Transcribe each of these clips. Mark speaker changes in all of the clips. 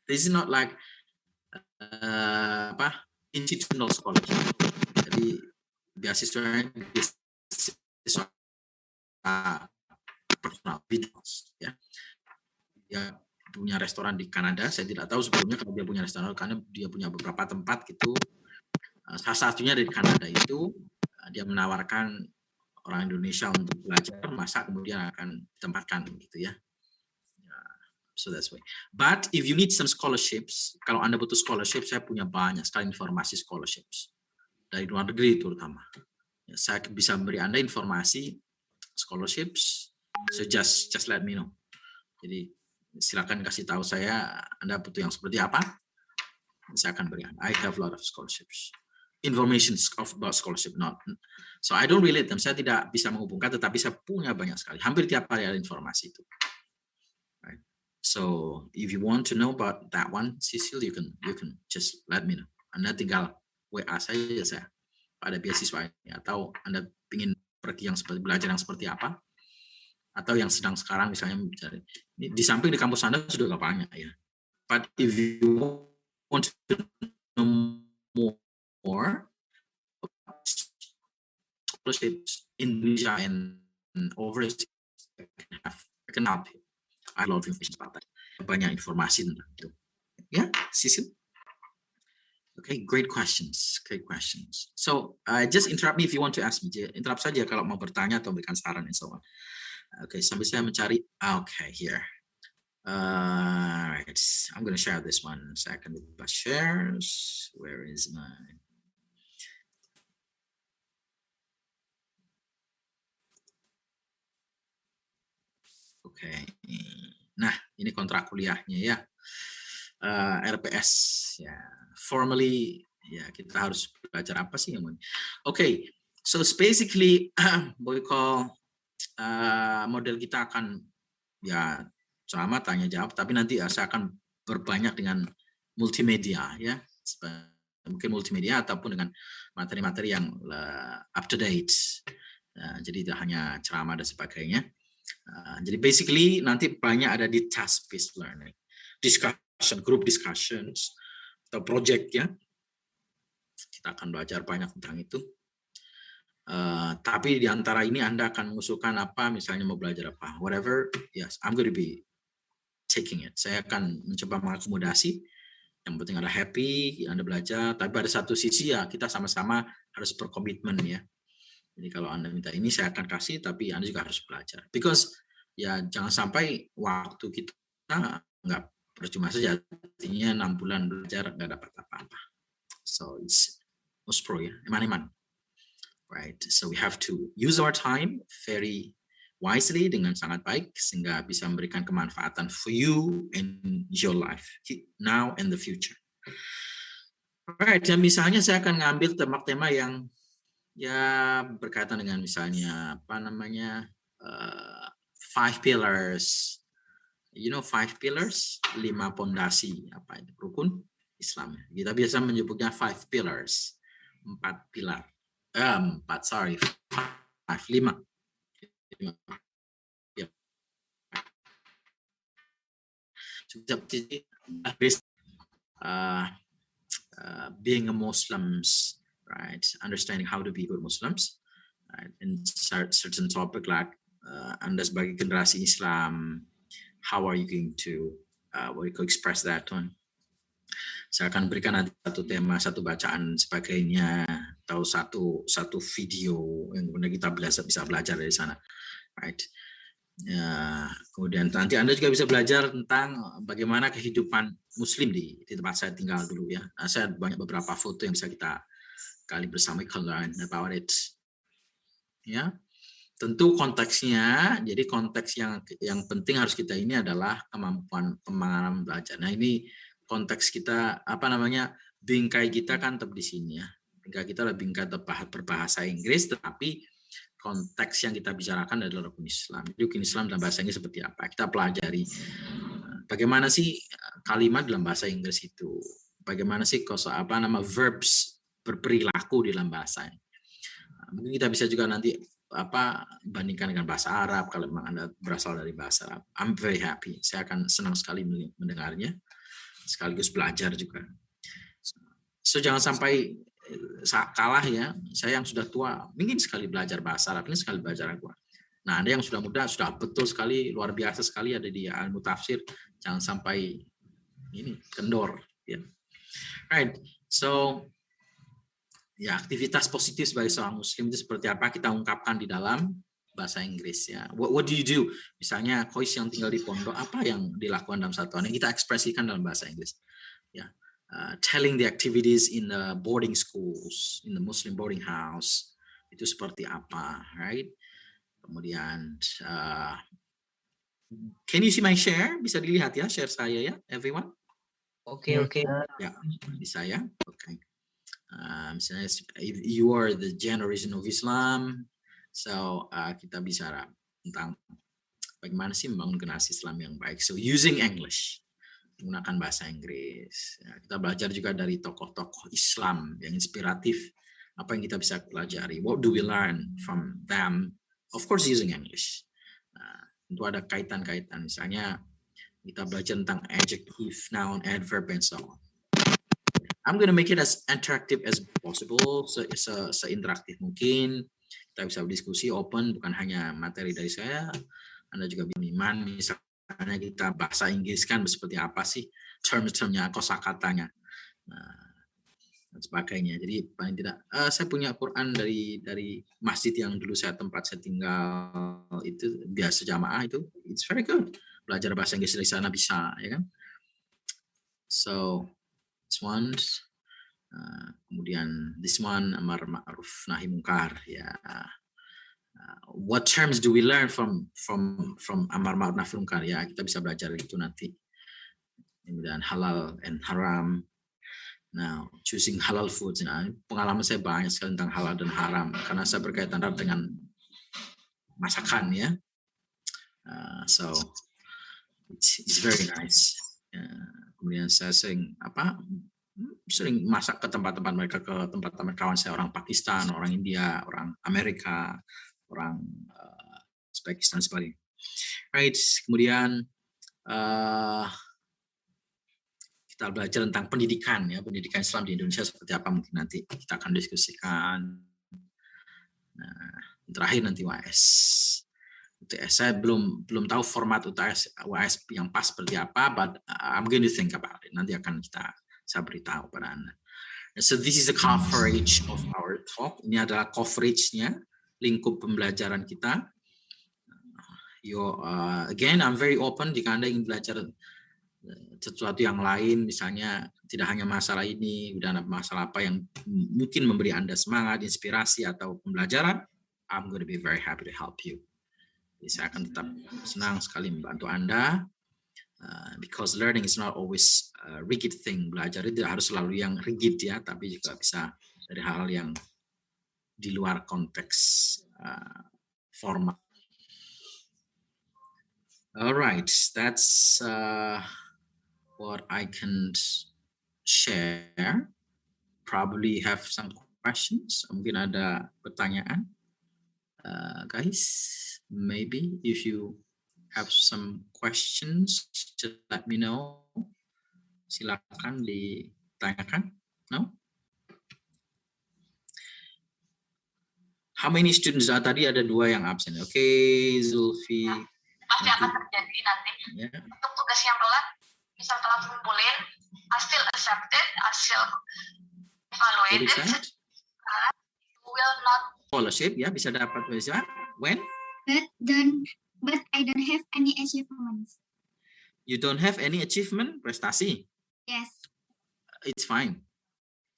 Speaker 1: This is not like institutional scholarship. Jadi beasiswa personal business, ya. Dia punya restoran di Kanada. Saya tidak tahu sebelumnya kalau dia punya restoran, karena dia punya beberapa tempat gitu. Salah satunya dari Kanada itu dia menawarkan orang Indonesia untuk belajar masak, kemudian akan ditempatkan gitu ya. So that's why. But if you need some scholarships, kalau Anda butuh scholarship, saya punya banyak sekali informasi scholarships dari luar negeri terutama. Ya, saya bisa memberi Anda informasi scholarships, so just let me know. Jadi silakan kasih tahu saya Anda butuh yang seperti apa, saya akan beri Anda. I have a lot of scholarships, information about scholarship, not so I don't relate them. Saya tidak bisa menghubungkan, tetapi saya punya banyak sekali. Hampir tiap hari ada informasi itu. Right. So if you want to know about that one, Cecil, you can just let me know. Anda tinggal WA saya pada beasiswa ini, atau Anda ingin pergi yang seperti belajar yang seperti apa, atau yang sedang sekarang misalnya mencari. Di samping di kampus Anda sudah banyak ya. But if you want to know more about scholarships in Indonesia and overseas, I can help you. I have a lot of information about that. Banyak informasi tentang itu. Ya, Sisil? Okay, great questions. So, just interrupt me if you want to ask me. Interrupt saja kalau mau bertanya atau memberikan saran and so on. Okay, sambil saya mencari. Okay, here. Right, I'm going to share this one second. Shares. Where is my? Okay. Nah, ini kontrak kuliahnya ya. RPS ya. Formally ya, kita harus belajar apa sih yang Okay, so it's basically what we call model kita akan ya sama tanya jawab, tapi nanti saya akan berbanyak dengan multimedia ya, mungkin multimedia ataupun dengan materi-materi yang up to date. Jadi tidak hanya ceramah dan sebagainya. Jadi basically nanti banyak ada di task based learning, discussion, group discussions atau project ya. Kita akan belajar banyak tentang itu. Tapi di antara ini Anda akan mengusulkan apa, misalnya mau belajar apa, whatever, yes, I'm going to be taking it. Saya akan mencoba mengakomodasi. Yang penting ada happy, Anda belajar. Tapi pada satu sisi ya kita sama-sama harus berkomitmen ya. Jadi kalau Anda minta ini saya akan kasih, tapi Anda juga harus belajar. Because ya jangan sampai waktu kita nggak percuma saja. Artinya 6 bulan belajar nggak dapat apa-apa. So it's muspro ya, iman-iman. Right, so we have to use our time very wisely dengan sangat baik sehingga bisa memberikan kemanfaatan for you in your life now and the future. Alright, dan misalnya saya akan ngambil tema-tema yang ya berkaitan dengan misalnya apa namanya 5 pillars. You know 5 pillars, 5 pondasi apa itu rukun Islam. Kita biasa menyebutnya 5 pillars, 4 pilar. 5. Being a Muslims, right? Understanding how to be good Muslims, right? And certain topic like Anda sebagai generasi Islam, how are you going to express that one? Saya akan berikan nanti satu tema, satu bacaan sebagainya, atau satu video yang kemudian kita bisa belajar dari sana, right? Ya, kemudian nanti Anda juga bisa belajar tentang bagaimana kehidupan Muslim di tempat saya tinggal dulu ya. Nah, saya banyak beberapa foto yang bisa kita kali bersama learn about it. Ya, tentu konteksnya. Jadi konteks yang penting harus kita ini adalah kemampuan pemahaman belajar. Nah ini konteks kita apa namanya bingkai kita kan tetap di sini ya. Bingkai kita adalah bingkai berbahasa Inggris, tetapi konteks yang kita bicarakan adalah rukun Islam. Rukun Islam dalam bahasa Inggris seperti apa? Kita pelajari bagaimana sih kalimat dalam bahasa Inggris itu, bagaimana sih verbs berperilaku di dalam bahasa ini. Mungkin kita bisa juga nanti bandingkan dengan bahasa Arab kalau memang Anda berasal dari bahasa Arab. I'm very happy. Saya akan senang sekali mendengarnya. sekaligus belajar juga. So jangan sampai kalah ya. Saya yang sudah tua ingin sekali belajar bahasa Arab, ingin sekali belajar Al-Quran. Nah, Anda yang sudah muda sudah betul sekali, luar biasa sekali ada di ilmu tafsir. Jangan sampai ini kendor. Ya. Right. So ya, aktivitas positif sebagai seorang Muslim itu seperti apa kita ungkapkan di dalam bahasa Inggris ya. What do you do? Misalnya Kois yang tinggal di pondok, apa yang dilakukan dalam satu tahun yang kita ekspresikan dalam bahasa Inggris? Ya. Telling the activities in the boarding schools, in the Muslim boarding house, itu seperti apa, right? Kemudian, can you see my share? Bisa dilihat ya share saya ya, everyone?
Speaker 2: Oke.
Speaker 1: Ya, bisa ya, oke. Misalnya, if you are the generation of Islam, so kita bicara tentang bagaimana sih membangun generasi Islam yang baik. So using English. Menggunakan bahasa Inggris. Ya, kita belajar juga dari tokoh-tokoh Islam yang inspiratif. Apa yang kita bisa pelajari? What do we learn from them? Of course using English. Tentu ada kaitan-kaitan. Misalnya kita belajar tentang adjective, noun, adverb, and so on. I'm gonna make it as interactive as possible, se-interaktif mungkin. Kita bisa berdiskusi open, bukan hanya materi dari saya. Anda juga bisa misalnya kita bahasa Inggris kan seperti apa sih term-termnya, kosakatanya, dan sebagainya. Jadi paling tidak, saya punya Quran dari masjid yang dulu tempat saya tinggal itu biasa jamaah itu, it's very good. Belajar bahasa Inggris dari sana bisa, ya kan? So this one, kemudian this one amar ma'ruf nahi mungkar ya. What terms do we learn from amar ma'ruf nahi mungkar ya, kita bisa belajar itu nanti. Kemudian halal and haram. Now, choosing halal foods. Nah, pengalaman saya banyak sekali tentang halal dan haram karena saya berkaitan dengan masakan ya. So it's very nice. Kemudian saya sering masak ke tempat-tempat mereka, ke tempat-tempat kawan saya, orang Pakistan, orang India, orang Amerika, orang Uzbekistan sebagainya. Right, kemudian kita belajar tentang pendidikan ya, pendidikan Islam di Indonesia seperti apa mungkin nanti kita akan diskusikan. Nah, terakhir nanti UAS. UTS saya belum tahu format UAS yang pas seperti apa, but I'm going to think about it. Nanti akan saya beritahu pada Anda. So this is the coverage of our talk. Ini adalah coverage-nya, lingkup pembelajaran kita. Again, I'm very open jika Anda ingin belajar sesuatu yang lain, misalnya tidak hanya masalah ini, dan masalah apa yang mungkin memberi Anda semangat, inspirasi, atau pembelajaran, I'm going to be very happy to help you. Jadi saya akan tetap senang sekali membantu Anda, because learning is not always a rigid thing. Belajar itu tidak harus selalu yang rigid ya, tapi juga bisa dari hal yang di luar konteks formal. Alright, that's what I can share. Probably have some questions. Mungkin ada pertanyaan, guys. Maybe if you have some questions, just let me know. Silakan ditanyakan. No? How many students? Tadi ada 2 yang absen. Oke, Zulfi.
Speaker 3: Pasti akan terjadi nanti. Yeah. Untuk tugas yang telat, misal telat ngumpulin, I still accepted, I still evaluated. Will not.
Speaker 1: Scholarship ya, bisa dapat beasiswa. When?
Speaker 4: But I don't have any achievements.
Speaker 1: You don't have any achievement? Prestasi?
Speaker 4: Yes.
Speaker 1: It's fine.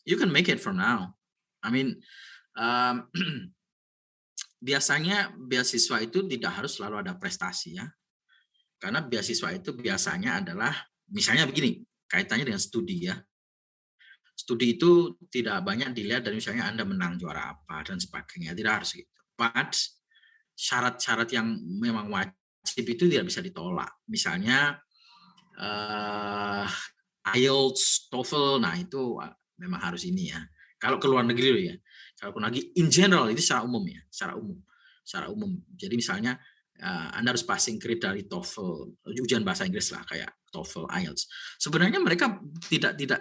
Speaker 1: You can make it from now. I mean, biasanya beasiswa itu tidak harus selalu ada prestasi ya. Karena beasiswa itu biasanya adalah, misalnya begini, kaitannya dengan studi ya. Studi itu tidak banyak dilihat dari misalnya Anda menang juara apa dan sebagainya, tidak harus gitu. But syarat-syarat yang memang wajib itu tidak bisa ditolak. Misalnya IELTS, TOEFL, nah itu memang harus ini ya. Kalau ke luar negeri loh ya. Kalau ke luar negeri in general itu secara umum ya, secara umum. Jadi misalnya Anda harus passing grade dari TOEFL, ujian bahasa Inggris lah kayak TOEFL, IELTS. Sebenarnya mereka tidak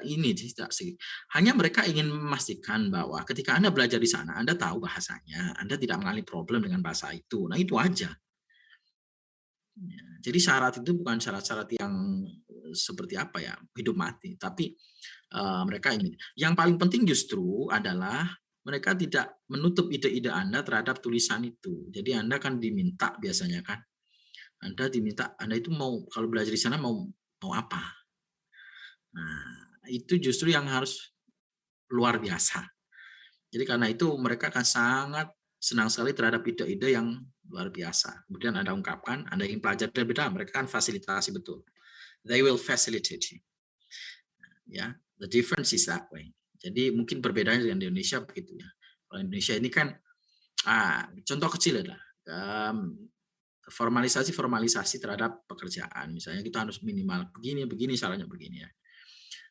Speaker 1: sih. Hanya mereka ingin memastikan bahwa ketika Anda belajar di sana, Anda tahu bahasanya, Anda tidak mengalami problem dengan bahasa itu. Nah, itu aja. Ya, jadi syarat itu bukan syarat-syarat yang seperti apa ya, hidup mati, tapi mereka ingin. Yang paling penting justru adalah mereka tidak menutup ide-ide Anda terhadap tulisan itu. Jadi Anda kan diminta biasanya kan, Anda itu mau kalau belajar di sana mau apa? Nah, itu justru yang harus luar biasa. Jadi karena itu mereka akan sangat senang sekali terhadap ide-ide yang luar biasa. Kemudian Anda ungkapkan, Anda ingin pelajari lebih dalam, mereka kan fasilitasi betul. They will facilitate you. Ya, the difference is that way. Jadi mungkin perbedaannya dengan di Indonesia begitu ya. Kalau Indonesia ini kan contoh kecil adalah formalisasi terhadap pekerjaan. Misalnya kita harus minimal begini syaratnya begini ya.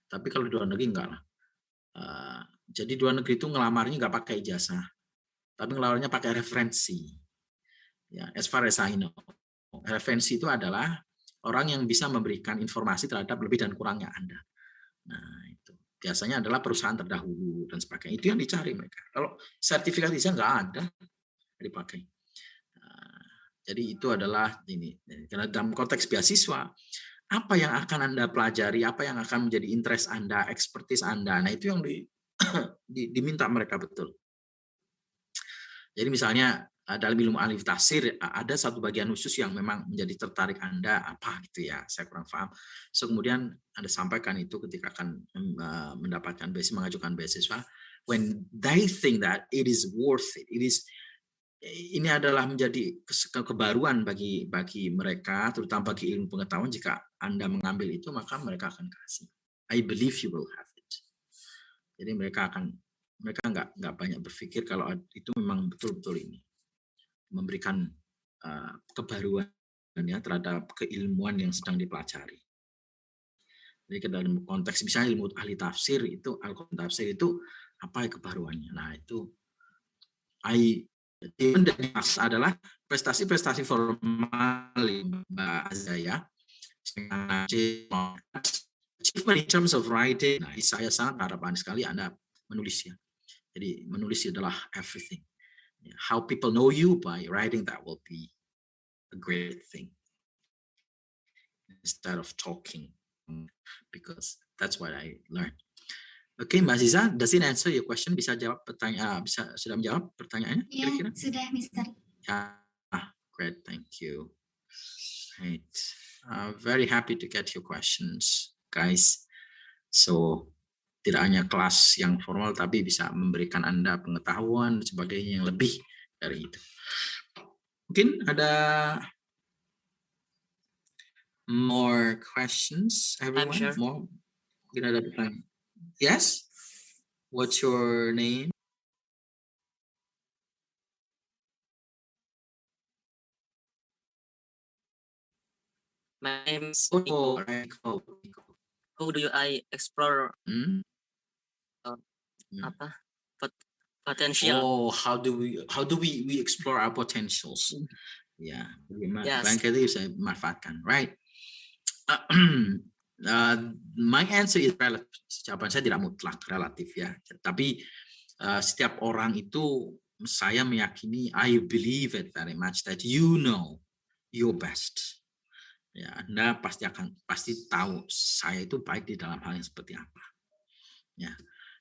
Speaker 1: Tapi kalau di luar negeri enggak lah. Jadi di luar negeri itu ngelamarnya enggak pakai ijazah, tapi ngelamarnya pakai referensi. Ya, as far as I know, referensi itu adalah orang yang bisa memberikan informasi terhadap lebih dan kurangnya Anda. Nah, itu biasanya adalah perusahaan terdahulu dan sebagainya. Itu yang dicari mereka. Kalau sertifikat ijazah nggak ada dipakai. Jadi itu adalah ini. Karena dalam konteks beasiswa, apa yang akan Anda pelajari, apa yang akan menjadi interest Anda, expertise Anda. Nah, itu yang diminta mereka betul. Jadi misalnya dalam ilmu alif tafsir ada satu bagian khusus yang memang menjadi tertarik Anda apa gitu ya, saya kurang paham. So kemudian Anda sampaikan itu ketika akan mendapatkan beasiswa, mengajukan beasiswa, when they think that it is worth it, ini adalah menjadi kebaruan bagi mereka, terutama bagi ilmu pengetahuan. Jika Anda mengambil itu, maka mereka akan kasih. I believe you will have it. Jadi mereka nggak banyak berpikir kalau itu memang betul-betul ini memberikan kebaruan ya terhadap keilmuan yang sedang dipelajari. Jadi ke dalam konteks misalnya ilmu ahli tafsir itu, al-Quran tafsir itu apa ya kebaruannya? Nah itu adalah prestasi-prestasi formal Mbak Azaya. Achievement in terms of writing, nah, saya sangat harapan sekali Anda menulis ya. Jadi menulis adalah everything. How people know you by writing, that will be a great thing instead of talking, because that's what I learned. Oke, Mbak Aziza, does it answer your question? Bisa jawab pertanyaan? Sudah menjawab pertanyaannya?
Speaker 4: Ya,
Speaker 1: Kira-kira?
Speaker 4: sudah, Mister.
Speaker 1: Great, thank you. Right. Very happy to get your questions, guys. So tidak hanya kelas yang formal, tapi bisa memberikan Anda pengetahuan dan sebagainya yang lebih dari itu. Mungkin ada more questions, everyone?
Speaker 2: I'm sure.
Speaker 1: More? Mungkin ada pertanyaan. Yes? What's your name?
Speaker 2: My name is
Speaker 1: Oh,
Speaker 2: Nico. How do I explore potential?
Speaker 1: Oh, how do we explore our potentials? Ya, bagaimana kita bisa manfaatkan, right? My answer is relative. Jawaban saya tidak mutlak, relatif ya. Tapi setiap orang itu saya meyakini, I believe it very much that you know your best. Ya, Anda pasti tahu saya itu baik di dalam hal yang seperti apa. Ya.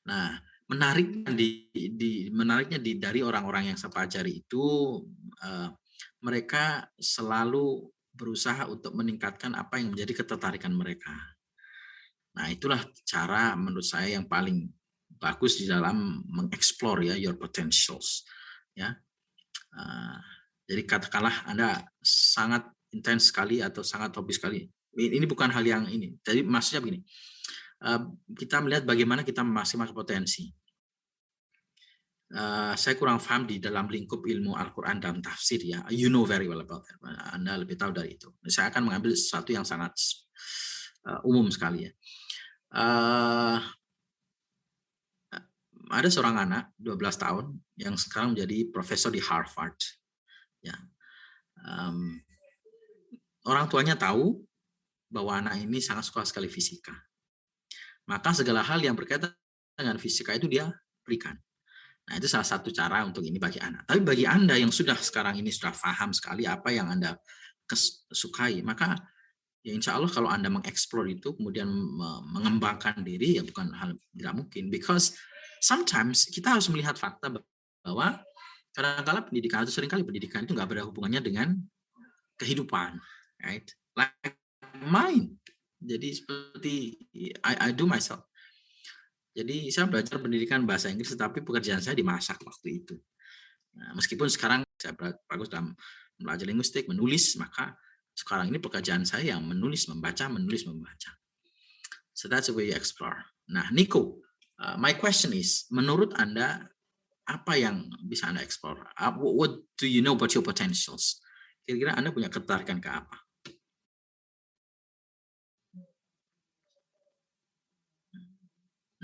Speaker 1: Nah, menariknya dari orang-orang yang saya pelajari itu mereka selalu berusaha untuk meningkatkan apa yang menjadi ketertarikan mereka. Nah, itulah cara menurut saya yang paling bagus di dalam mengeksplor ya your potentials. Ya, jadi katakanlah Anda sangat intens sekali atau sangat hobi sekali. Ini bukan hal yang ini. Jadi maksudnya begini, kita melihat bagaimana kita memaksimalkan potensi. Saya kurang paham di dalam lingkup ilmu Al-Quran dan tafsir ya. You know very well about that. Anda lebih tahu dari itu. Saya akan mengambil sesuatu yang sangat umum sekali ya. Ada seorang anak 12 tahun yang sekarang menjadi profesor di Harvard. Ya. orang tuanya tahu bahwa anak ini sangat suka sekali fisika. Maka segala hal yang berkaitan dengan fisika itu dia berikan. Nah, itu salah satu cara untuk ini bagi anak. Tapi bagi Anda yang sudah sekarang ini sudah paham sekali apa yang Anda sukai, maka ya insya Allah kalau Anda mengeksplor itu, kemudian mengembangkan diri, ya bukan hal tidak mungkin. Because sometimes kita harus melihat fakta bahwa kadang-kadang pendidikan, atau seringkali pendidikan itu nggak ada hubungannya dengan kehidupan. Right? Like mine. Jadi seperti I do myself. Jadi saya belajar pendidikan bahasa Inggris, tetapi pekerjaan saya dimasak waktu itu. Nah, meskipun sekarang saya bagus dalam belajar linguistik, menulis, maka sekarang ini pekerjaan saya yang menulis, membaca. So that's the way you explore. Nah, Nico, my question is, menurut Anda, apa yang bisa Anda explore? What do you know about your potentials? Kira-kira Anda punya ketertarikan ke apa?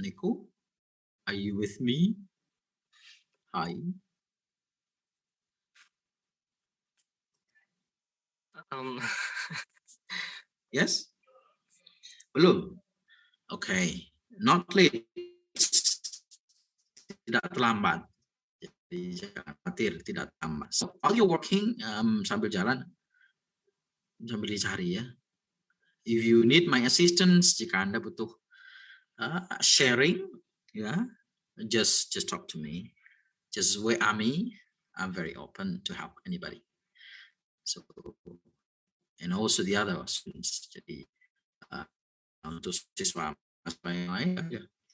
Speaker 1: Nico, are you with me? Hi. Yes? Belum? Okay. Not late. Tidak terlambat. Jadi jangan khawatir, tidak terlambat. So, while you're working, sambil jalan, sambil dicari ya. If you need my assistance, jika Anda butuh sharing, ya, just talk to me. Just WA me. I'm very open to help anybody. So, and also the other students. Jadi untuk siswa yang lain,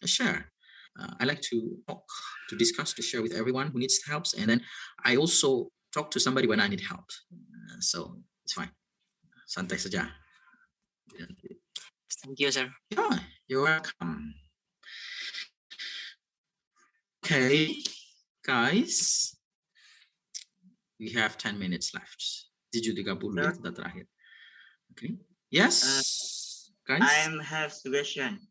Speaker 1: share. I like to talk, to discuss, to share with everyone who needs help, and then I also talk to somebody when I need help. So it's fine. Santai saja.
Speaker 2: Thank you, sir.
Speaker 1: Yeah, you're welcome. Okay, guys, we have 10 minutes left. 7:30 ya, kita terakhir. Okay. Yes, guys.
Speaker 5: I have suggestion.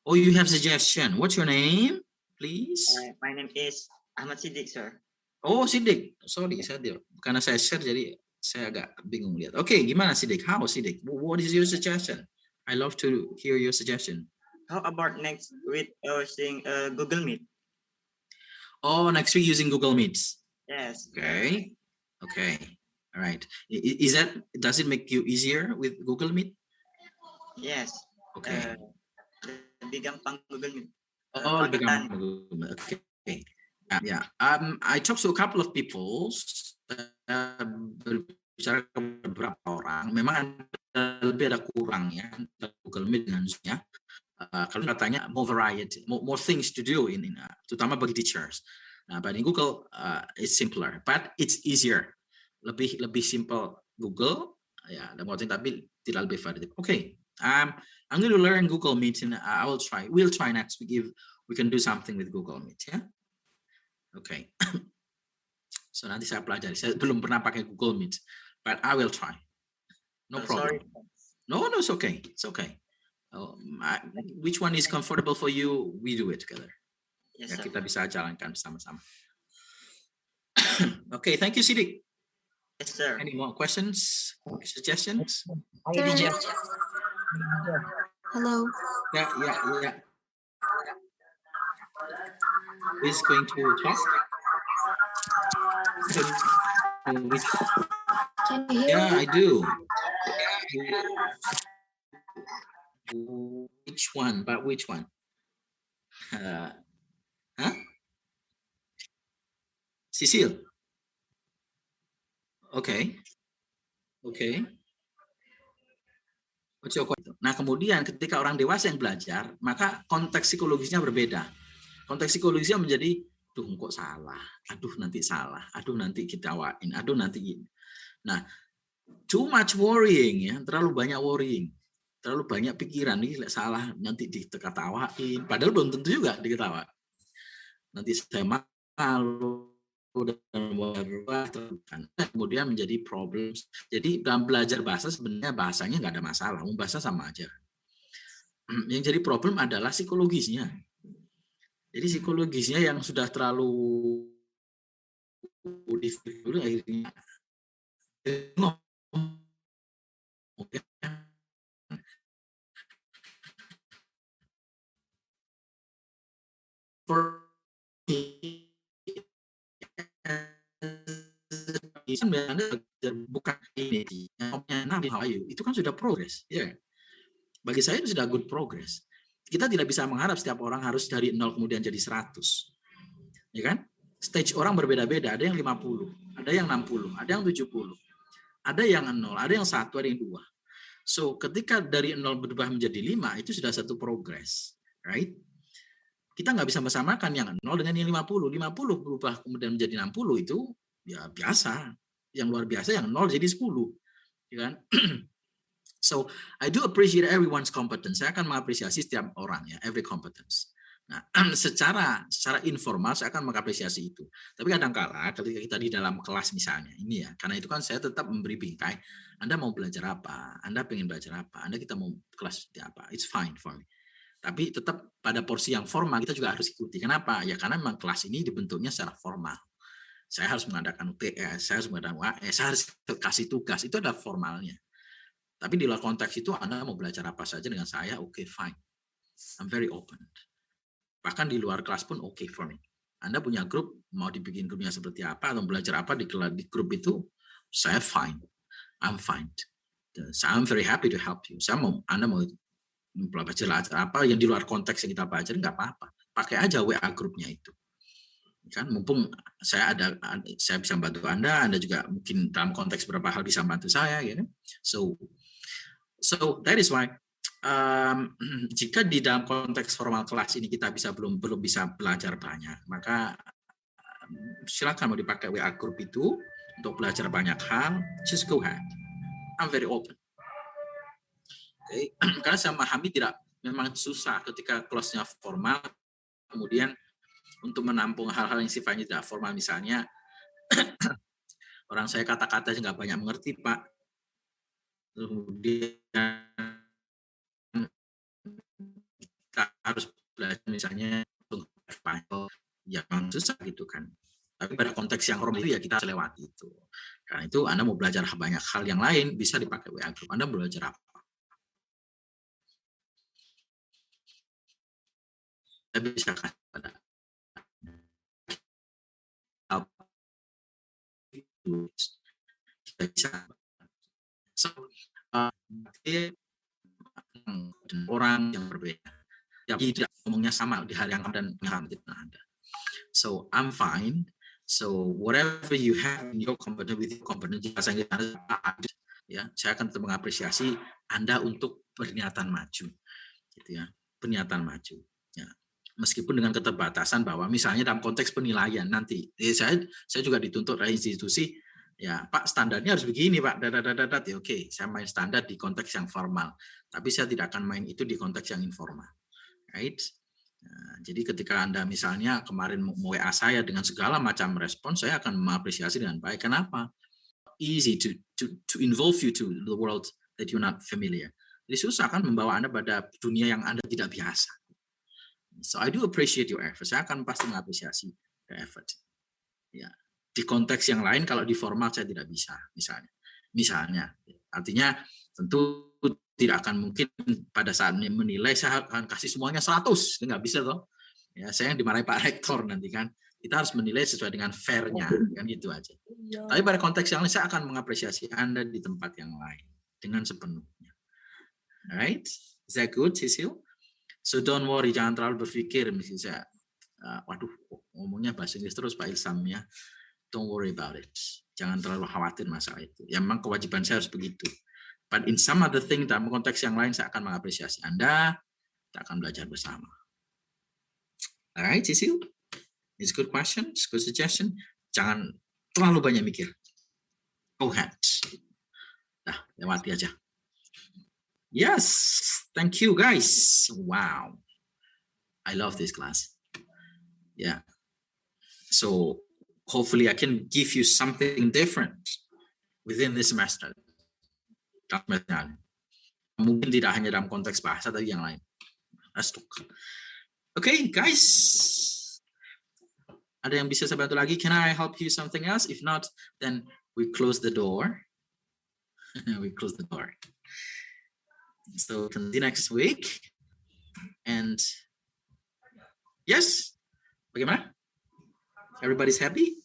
Speaker 1: Oh, you have suggestion. What's your name, please?
Speaker 5: My name is Ahmad Siddiq, sir.
Speaker 1: Oh, Siddiq. Sorry, karena saya share jadi saya agak bingung lihat. Oke, gimana Siddiq? How Siddiq? What is your suggestion? I love to hear your suggestion.
Speaker 5: How about next week using Google Meet?
Speaker 1: Oh, next week using Google Meets.
Speaker 5: Yes.
Speaker 1: Okay. Okay. All right. Does it make you easier with Google Meet?
Speaker 5: Yes.
Speaker 1: Okay.
Speaker 5: Lebih gampang Google Meet.
Speaker 1: Oh, lebih gampang. Okay. Yeah. I talked to a couple of people. Berbicara ke beberapa orang. Memang lebih ada kurang ya Google Meet dengan Zoom-nya. Kalau katanya more variety, more things to do terutama bagi teachers. Nah, but in Google it's simpler, but it's easier. Lebih simple Google ya, tapi tidak lebih variatif. Okay. I'm going to learn Google Meet and we'll try next week if we can do something with Google Meet, ya. Okay. So nanti saya pelajari. Saya belum pernah pakai Google Meet, but I will try. No problem. Sorry. No, it's okay. It's okay. Which one is comfortable for you? We do it together.
Speaker 5: Yes,
Speaker 1: ya, kita bisa jalankan bersama-sama. Okay, thank you, Siddiq.
Speaker 5: Yes, sir.
Speaker 1: Any more questions? Suggestions?
Speaker 6: Hello.
Speaker 1: Yeah. Who's going to talk?
Speaker 6: Can you hear
Speaker 1: Yeah,
Speaker 6: me?
Speaker 1: I do. Which one? But which one? Huh? Cecile. Okay. What's your question? Nah, kemudian ketika orang dewasa yang belajar, maka konteks psikologisnya berbeda. Konteks psikologisnya menjadi, duh kok salah, aduh nanti salah, aduh nanti ketawain, aduh nanti gini. Nah, too much worrying ya, terlalu banyak worrying, terlalu banyak pikiran, ini salah nanti diketawain, padahal belum tentu juga diketawain. Nanti saya malu dan kemudian menjadi problem. Jadi dalam belajar bahasa sebenarnya bahasanya nggak ada masalah, bahasa sama aja. Yang jadi problem adalah psikologisnya. Jadi psikologisnya yang sudah terlalu difficult akhirnya bukan ini itu kan sudah progress ya. Bagi saya itu sudah good progress. Kita tidak bisa mengharap setiap orang harus dari 0 kemudian jadi 100. Ya kan? Stage orang berbeda-beda, ada yang 50, ada yang 60, ada yang 70. Ada yang 0, ada yang 1, ada yang 2. So, ketika dari 0 berubah menjadi 5, itu sudah satu progress, right? Kita nggak bisa bersamakan yang 0 dengan yang 50. 50 berubah kemudian menjadi 60 itu ya biasa. Yang luar biasa yang 0 jadi 10. Ya kan? So, I do appreciate everyone's competence. Saya akan mengapresiasi setiap orang ya, every competence. Nah, secara informal saya akan mengapresiasi itu. Tapi kadang-kala ketika kita di dalam kelas misalnya, ini ya, karena itu kan saya tetap memberi bingkai, Anda mau belajar apa, Anda pengen belajar apa, Anda kita mau kelas seperti apa, it's fine for me. Tapi tetap pada porsi yang formal kita juga harus ikuti. Kenapa? Ya karena memang kelas ini dibentuknya secara formal. Saya harus mengadakan UTS, saya harus mengadakan UAS, saya harus kasih tugas, itu adalah formalnya. Tapi di luar konteks itu Anda mau belajar apa saja dengan saya, oke, fine. I'm very open. Bahkan di luar kelas pun oke for me. Anda punya grup, mau dibikin grupnya seperti apa, atau belajar apa di grup itu, saya fine. I'm fine. So I'm very happy to help you. Anda mau belajar apa yang di luar konteks yang kita belajar, nggak apa-apa. Pakai aja WA grupnya itu. Kan mumpung saya bisa bantu Anda juga mungkin dalam konteks beberapa hal bisa bantu saya, ya kan? So that is why jika di dalam konteks formal kelas ini kita belum bisa belajar banyak, maka silakan mau dipakai WA group itu untuk belajar banyak hal, just go ahead. I'm very open. Okay. Karena saya memahami memang susah ketika kelasnya formal, kemudian untuk menampung hal-hal yang sifatnya tidak formal, misalnya orang saya kata-kata nggak banyak mengerti, Pak. Kemudian kita harus belajar misalnya Spanyol, ya memang susah gitu kan. Tapi pada konteks yang formal itu ya kita lewati itu. Karena itu Anda mau belajar banyak hal yang lain bisa dipakai WA group. Anda belajar apa? Saya bisa kasih pada kita bisa orang yang berbeda yang tidak ngomongnya sama di hari yang dan Anda. So I'm fine. So whatever you have in your competency, ya, saya akan tetap mengapresiasi Anda untuk berniatan maju, gitu ya, berniatan maju. Ya. Meskipun dengan keterbatasan bahwa misalnya dalam konteks penilaian nanti, saya juga dituntut oleh institusi, ya Pak standarnya harus begini Pak, ya oke, saya main standar di konteks yang formal, tapi saya tidak akan main itu di konteks yang informal, right? Nah, jadi ketika Anda misalnya kemarin WA saya dengan segala macam respon, saya akan mengapresiasi dengan baik. Kenapa? Easy to involve you to the world that you're not familiar. Jadi susah kan membawa Anda pada dunia yang Anda tidak biasa. So I do appreciate your effort. Saya akan pasti mengapresiasi your effort. Ya, di konteks yang lain kalau di formal saya tidak bisa, misalnya. Artinya tentu tidak akan mungkin pada saat menilai saya akan kasih semuanya 100, nggak bisa toh. Ya, saya yang dimarahi Pak Rektor nanti kan. Kita harus menilai sesuai dengan fair-nya, kan gitu aja. Tapi pada konteks yang lain saya akan mengapresiasi Anda di tempat yang lain dengan sepenuhnya. Alright? Is that good, Cecil? So don't worry, jangan terlalu berpikir misalnya waduh ngomongnya bahasa Inggris terus Pak Ilsam ya. Don't worry about it. Jangan terlalu khawatir masalah itu. Ya memang kewajiban saya harus begitu. But in some other thing, dalam konteks yang lain saya akan mengapresiasi Anda. Kita akan belajar bersama. Alright, Cecil? It's good question, it's good suggestion. Jangan terlalu banyak mikir. Go ahead. Nah, lewati aja. Yes, thank you guys. Wow, I love this class. Yeah, so hopefully I can give you something different within this semester. Mungkin tidak hanya dalam konteks bahasa, tapi yang lain. Let's talk. Okay, guys. Ada yang bisa saya bantu lagi? Can I help you something else? If not, then we close the door. We close the door. So can see next week. And yes, bagaimana? Everybody's happy?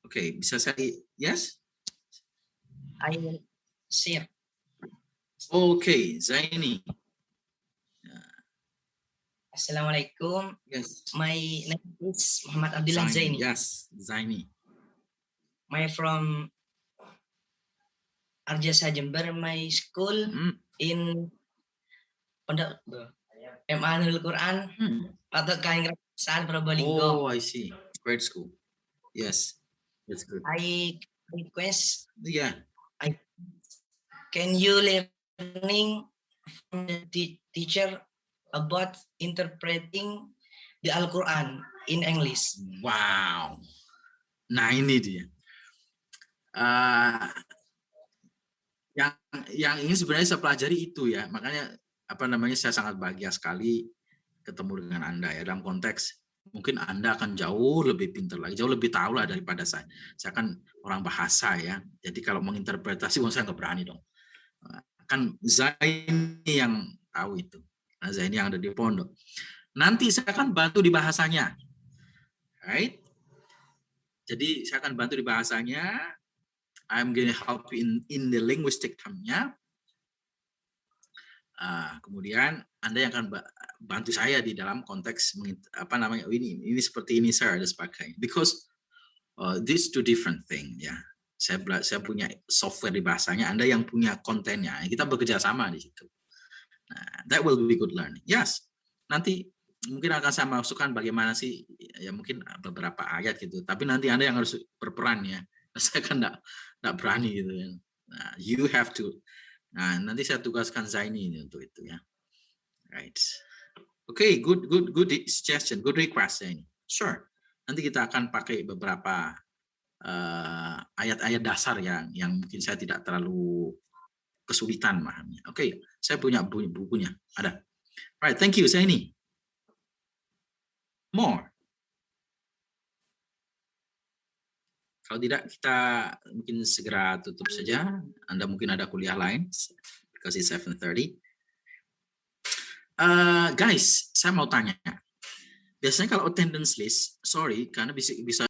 Speaker 1: Okay, bisa saya yes?
Speaker 7: I will share.
Speaker 1: Okay, Zaini.
Speaker 7: Assalamualaikum.
Speaker 1: Yes.
Speaker 7: My name is Muhammad Abdullah Zaini.
Speaker 1: Yes, Zaini.
Speaker 7: My from Arjasa Jember. My school in Pondok MA Nurul Quran atau Kain Raksaan Probolinggo.
Speaker 1: Oh, I see. Great school. Yes, that's good.
Speaker 7: I request,
Speaker 1: Yeah.
Speaker 7: can you learning from the teacher about interpreting the Al-Quran in English?
Speaker 1: Wow. Nah ini dia. Yang ini sebenarnya saya pelajari itu ya. Makanya saya sangat bahagia sekali ketemu dengan Anda ya, dalam konteks mungkin Anda akan jauh lebih pintar lagi, jauh lebih tahu lah daripada saya. Saya kan orang bahasa ya. Jadi kalau menginterpretasi saya nggak berani dong. Kan Zaini yang tahu itu. Nah, Zaini yang ada di pondok. Nanti saya akan bantu di bahasanya. Right? Jadi saya akan bantu di bahasanya. I'm going to help you in the linguistic term-nya. Kemudian Anda yang akan bantu saya di dalam konteks ini seperti ini sir dan sebagainya. Because these two different thing ya. Saya punya software di bahasanya, Anda yang punya kontennya. Kita bekerja sama di situ. Nah, that will be good learning. Yes. Nanti mungkin akan saya masukkan bagaimana sih ya, mungkin beberapa ayat gitu. Tapi nanti Anda yang harus berperan ya. Saya kan enggak berani gitu ya. Nah, you have to. Nah, nanti saya tugaskan Zaini untuk itu ya. Right. Okay, good suggestion, good request ini. Sure. Nanti kita akan pakai beberapa ayat-ayat dasar yang mungkin saya tidak terlalu kesulitan memahaminya. Oke, saya punya bukunya. Ada. Right, thank you Zaini. More. Kalau tidak, kita mungkin segera tutup saja. Anda mungkin ada kuliah lain, because it's 7:30. Guys, saya mau tanya. Biasanya kalau attendance list, sorry, karena bisa